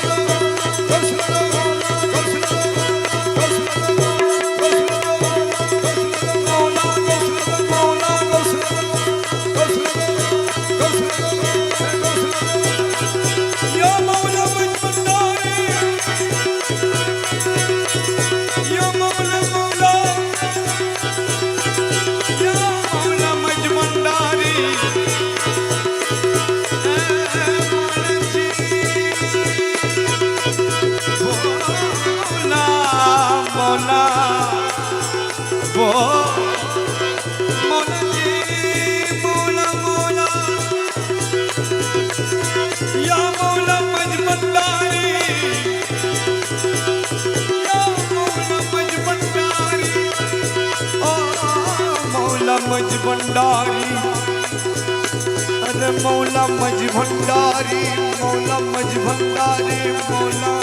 Speaker 1: রসুল मज भंडारी अरे मौला मज भंडारी मौला मज भंडारी मौला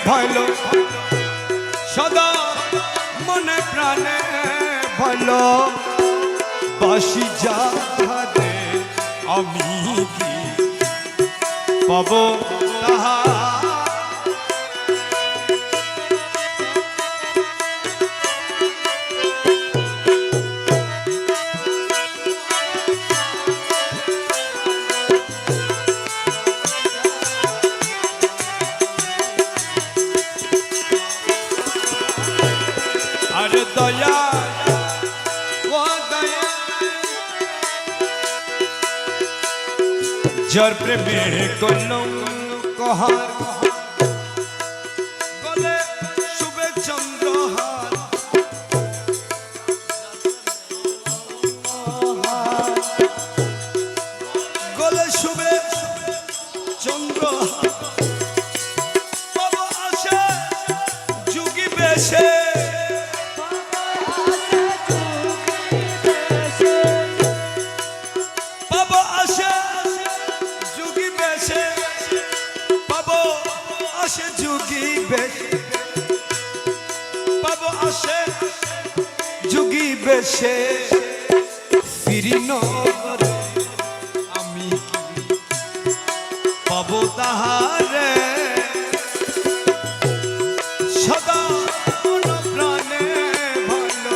Speaker 1: ভালো সদা মনে প্রাণে ভালো বাসি যাহারে আমি কি পাবো তাহা আরে দয়া ও দয়া যার প্রেমে কলম কহার গলে শুভে চন্দ্রহার গলে শুভে চন্দ্রহার বাবা আসে যুগি বেশে বাবা আসে যুগি বেশে বাবা আসে যুগি বেশে বাবা আসে যুগি বেশে ফিরি নগর আমি পাবো তাহারে সদা মন প্রাণে ভালো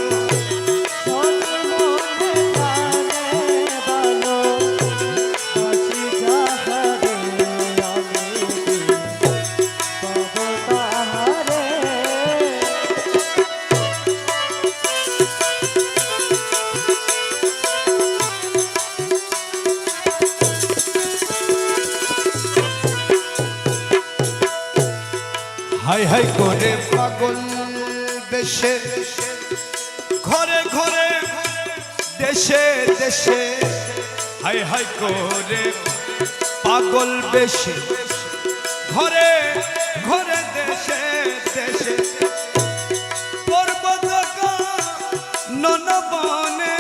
Speaker 1: হাই হাই করে পাগল বেশে ঘরে ঘরে দেশে দেশে হাই হাই করে পাগল বেশে ঘরে ঘরে দেশে দেশে পর্বত নন বনে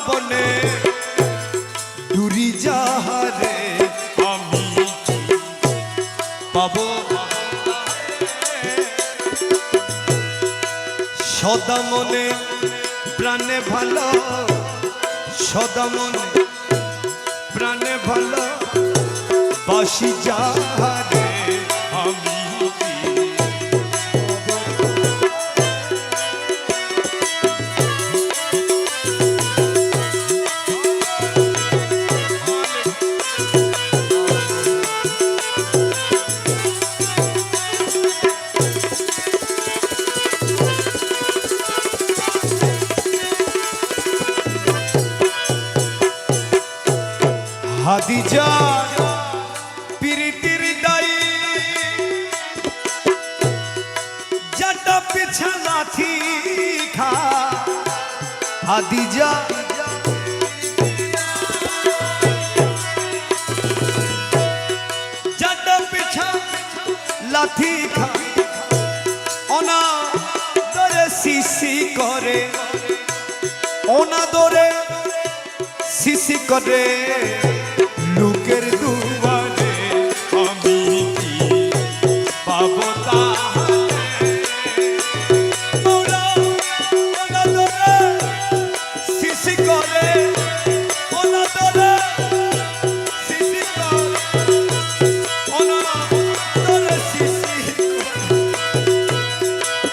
Speaker 1: বনে ডুরি যাহারে আমি পাবো সদা মনে প্রাণে ভালো সদা মনে প্রাণে ভালো বাসি যাহারে আমি হাদিজা পিরিতির দাই জাটা পিছা লাথি খা হাদিজা জাটা পিছা লাথি খা ওনা দরে সিসি করে ওনা দরে সিসি করে লোকের দুয়ারে আমি কি পাবো তাহারে ওনা দরে সিসি করে ওনা দরে সিসি করে ওনা দরে সিসি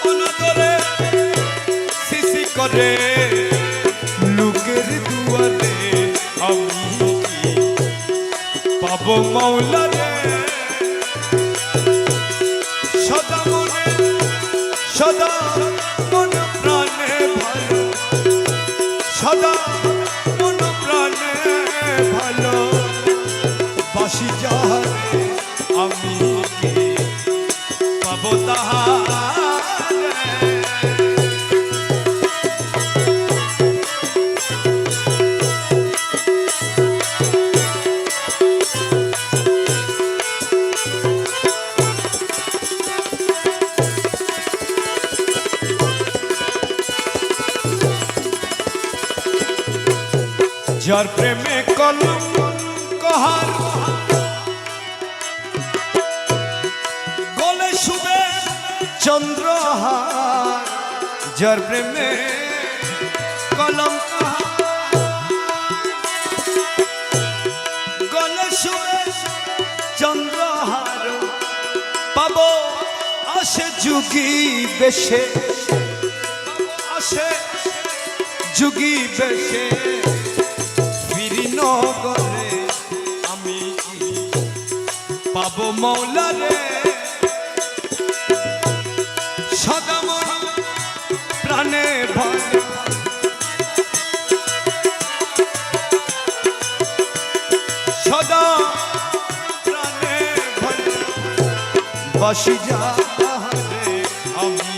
Speaker 1: ওনা দরে সিসি করে লোকের দুয়ারে আমি পাবো মাওলা রে সদা মনে সদা মন প্রাণে ভালো সদা মন প্রাণে ভালো বাসি যাহারে আমি পাবো যার প্রেমে কলঙ্কহার গলে শুবে চন্দ্রহার যার প্রেমে কলঙ্কহার গলে শুবে চন্দ্রহার পাবো আসে যুগী বেশে আসে যুগী বেশে ফিরি নগরে আমি পাবো মৌলারে সদা মন প্রাণে ভয় সদা প্রাণে ভয় বাসি যা আমি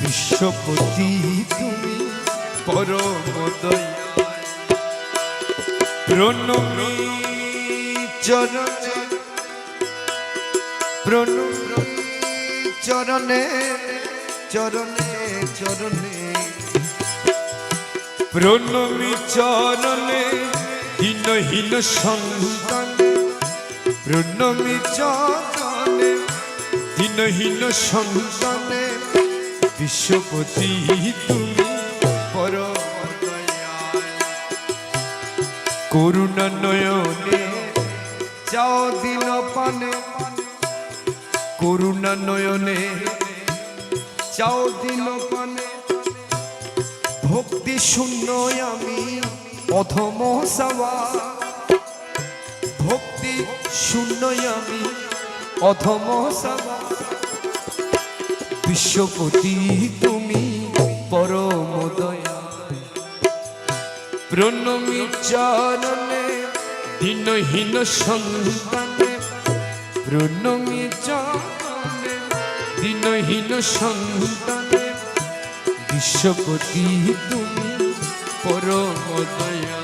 Speaker 1: বিশ্বপতি তুমি পরম দয়া প্রণমী চরণে প্রণমী চরণে চরণে চরণে প্রণমী চরণে হীনহীন সন্তান প্রণমী চরণে হীনহীন সন্তানে বিশ্বপতি তুমি পরম দয়াল করুণা নয়নে চাও দিন পানে করুণা নয়নে চাও দিন পানে ভক্তি শূন্য আমি অধম সাওয়া ভক্তি শূন্য আমি অধম সাওয়া বিশ্বপতি তুমি পরম দয়া প্রণমী চরণে হীনহীন সন্তানে প্রণমী চরণে হীনহীন সন্তানে বিশ্বপতি তুমি পরম দয়া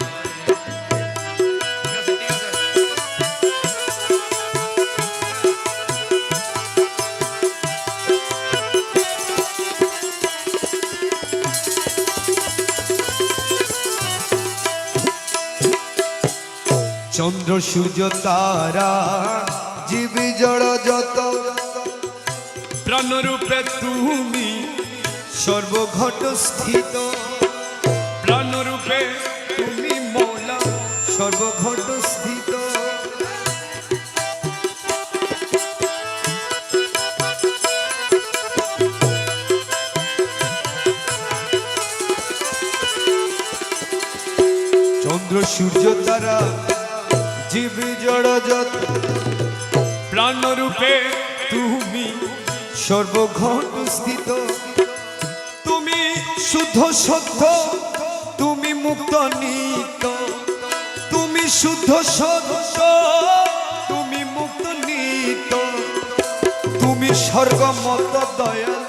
Speaker 1: চন্দ্র সূর্য তারা জীব জড় যত প্রাণরূপে তুমি সর্বঘট স্থিত প্রাণরূপে তুমি মৌলা সর্বঘট স্থিত চন্দ্র সূর্য তারা জীব জড় যত প্রাণরূপে তুমি সর্বঘট স্থিত তুমি শুদ্ধ সত্য তুমি মুক্ত নিত তুমি শুদ্ধ সত্য তুমি মুক্ত নিত তুমি স্বর্গমত দয়াল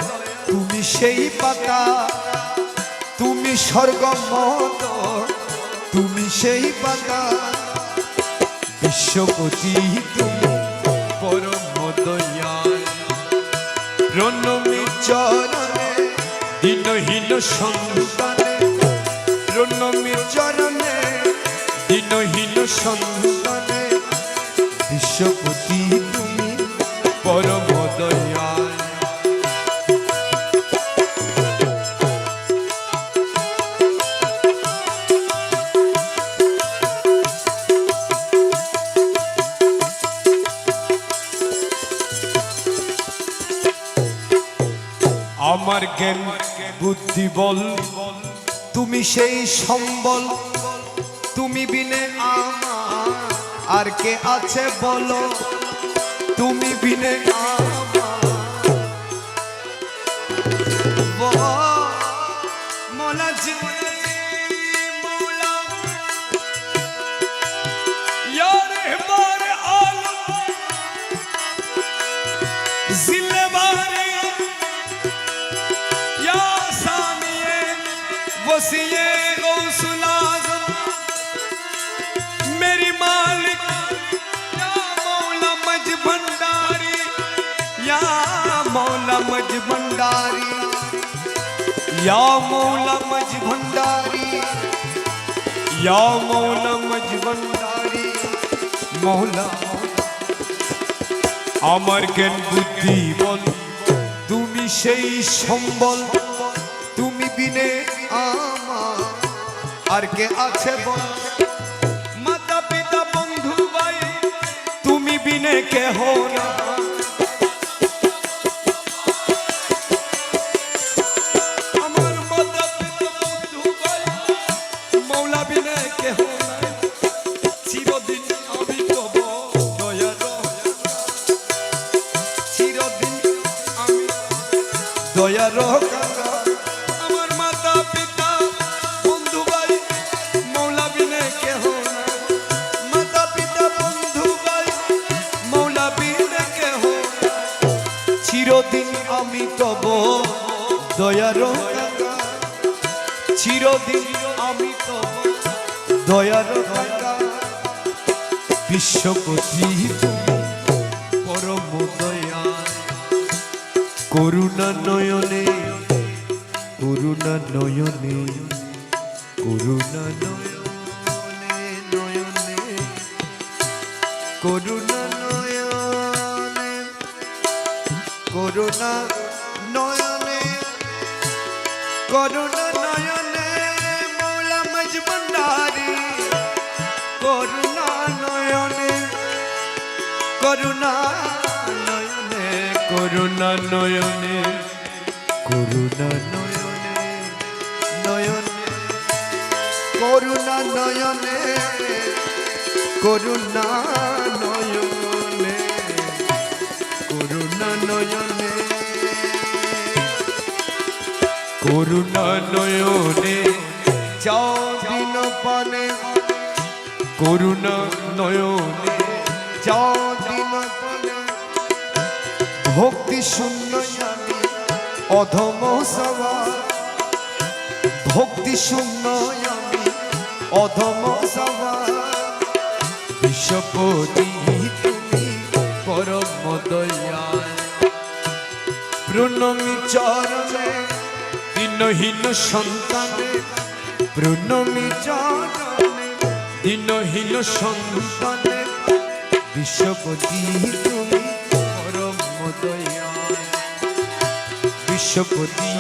Speaker 1: তুমি সেই পাতা তুমি স্বর্গমত তুমি সেই পাতা বিশ্বপতি তুমি পরম দয়াল প্রণমী চরণে হীনহীন সন্তানে প্রণমীর চরণে দিনহীন সন্তানে বিশ্বপতি তুমি পরম দয়াল। আমার জ্ঞান বুদ্ধি বল তুমি সেই সম্বল, তুমি বিনে আমার আর কে আছে বলো, তুমি বিনে মৌলা জি মৌলা ইয়ারে বারে আলম জিলে বারে या सामिए वसीए गौसुल आज़म मेरी मालिक या मौला मज भंडारी, या मौला मज भंडारी, या मौला मज भंडारी, या मौला मज भंडारी मौला। আমার জ্ঞান বুদ্ধি বল তুমি সেই সম্বল, তুমি বিনে আমার আর কে আছে বল, মাতা পিতা বন্ধু ভাই তুমি বিনে কেহ না, আমার মাতা পিতা বন্ধু ভাই মৌলা বিনে কেহ না, চিরদিন আমি তব দয়ার, চিরদিন আমি দয়ার কাঙ্গা, আমার মাতা পিতা বন্ধু ভাই মৌলা বিনে কেহ না, মাতা পিতা বন্ধু ভাই মৌলা বিনে কেহ না, চিরদিন আমি তব দয়ার কাঙ্গা, চিরদিন আমি তব দয়ার কাঙ্গা, বিশ্বপতি তুমি পরম দয়াল। করুণা নয়নে করুণা নয়নে করুণা নয়নে নয়নে করুণা নয়নে করুণা নয়নে করুণা নয়নে মৌলা মজ ভন্ডারি, করুণা নয়নে করুণা নয়নে করুণা নয়নে করুণা নয়নে নয়নে করুণা নয়নে করুণা নয়নে করুণা নয়নে করুণা নয়নে যাও দিন পানে, করুণা নয়নে যাও দিন পানে, ভক্তি শূন্য আমি অধম সবার, ভক্তি শূন্য আমি অধম সবার, বিশ্বপতি তুমি পরম দয়াল। প্রণমী চরণে দিনহীন সন্তানে, প্রণমী চরণে দিনহীন সন্তানে, বিশ্বপতি তুমি পরম দয়াল, বিশ্বপতি